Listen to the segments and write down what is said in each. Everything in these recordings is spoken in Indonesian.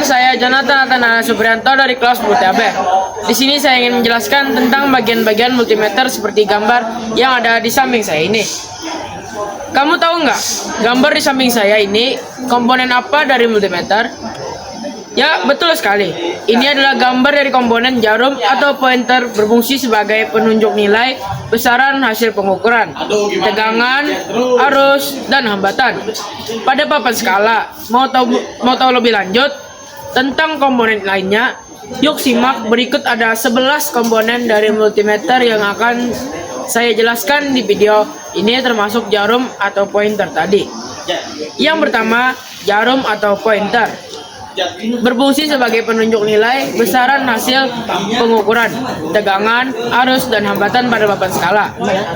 saya Jonathan Atana Suprianto dari kelas Multi-AB. Di sini saya ingin menjelaskan tentang bagian-bagian multimeter seperti gambar yang ada di samping saya ini. Kamu tahu nggak, gambar di samping saya ini komponen apa dari multimeter? Ya, betul sekali. Ini adalah gambar dari komponen jarum atau pointer berfungsi sebagai penunjuk nilai besaran hasil pengukuran, tegangan, arus, dan hambatan. Pada papan skala, mau tahu lebih lanjut tentang komponen lainnya? Yuk simak, berikut ada 11 komponen dari multimeter yang akan saya jelaskan di video ini, termasuk jarum atau pointer tadi. Yang pertama, jarum atau pointer berfungsi sebagai penunjuk nilai besaran hasil pengukuran, tegangan, arus, dan hambatan pada papan skala.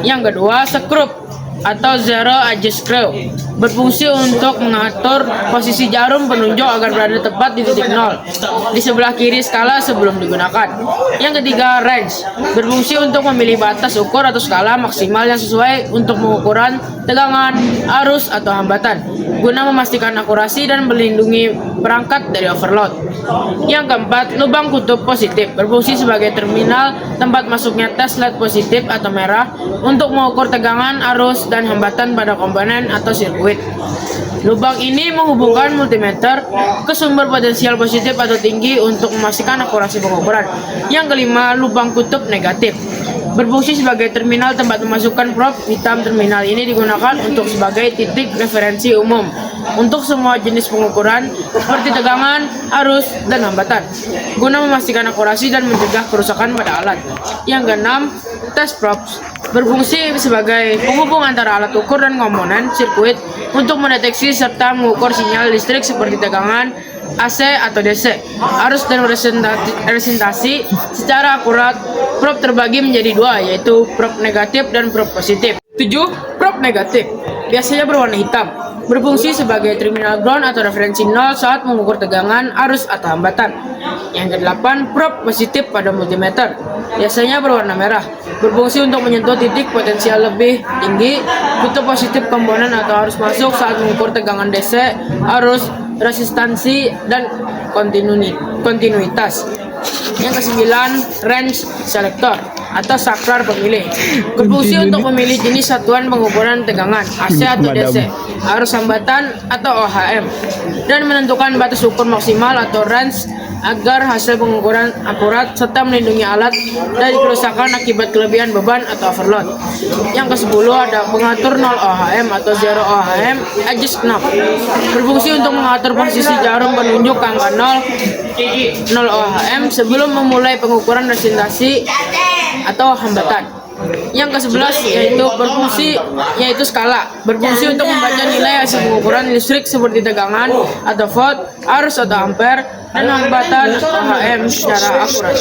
Yang kedua, skrup atau zero edge screw berfungsi untuk mengatur posisi jarum penunjuk agar berada tepat di titik 0 di sebelah kiri skala sebelum digunakan. Yang ketiga, wrench berfungsi untuk memilih batas ukur atau skala maksimal yang sesuai untuk pengukuran tegangan, arus, atau hambatan guna memastikan akurasi dan melindungi perangkat dari overload. Yang keempat, lubang kutub positif berfungsi sebagai terminal tempat masuknya tes LED positif atau merah untuk mengukur tegangan, arus, dan hambatan pada komponen atau sirkuit. Lubang ini menghubungkan multimeter ke sumber potensial positif atau tinggi untuk memastikan akurasi pengukuran. Yang kelima, lubang kutub negatif berfungsi sebagai terminal tempat memasukkan prob hitam. Terminal ini digunakan untuk sebagai titik referensi umum untuk semua jenis pengukuran seperti tegangan, arus, dan hambatan guna memastikan akurasi dan mencegah kerusakan pada alat. Yang keenam, test probes berfungsi sebagai penghubung antara alat ukur dan komponen sirkuit untuk mendeteksi serta mengukur sinyal listrik seperti tegangan AC atau DC, arus, dan resistasi secara akurat. Prob terbagi menjadi dua, yaitu prob negatif dan prob positif. 7. Prob negatif biasanya berwarna hitam, berfungsi sebagai terminal ground atau referensi 0 saat mengukur tegangan, arus, atau hambatan. Yang ke-8, prob positif pada multimeter biasanya berwarna merah, berfungsi untuk menyentuh titik potensial lebih tinggi. Kutub positif komponen atau arus masuk saat mengukur tegangan DC, arus, resistansi, dan kontinuitas. Yang ke-9, range selector atau saklar pemilih, berfungsi untuk memilih jenis satuan pengukuran tegangan AC atau DC, arus, hambatan atau OHM, dan menentukan batas ukur maksimal atau range agar hasil pengukuran akurat serta melindungi alat dari kerusakan akibat kelebihan beban atau overload. Yang ke-10 ada pengatur 0 OHM atau zero OHM edge knob, berfungsi untuk mengatur posisi jarum penunjuk ke angka 0 OHM sebelum memulai pengukuran resistasi atau hambatan. Yang ke-11 yaitu skala, berfungsi untuk membaca nilai hasil pengukuran listrik seperti tegangan atau volt, arus atau ampere, dan hambatan OHM secara akurat.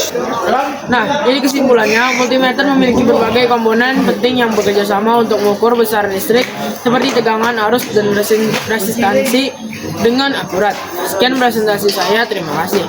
Nah, jadi kesimpulannya, multimeter memiliki berbagai komponen penting yang bekerja sama untuk mengukur besaran listrik seperti tegangan, arus, dan resistansi dengan akurat. Sekian presentasi saya, terima kasih.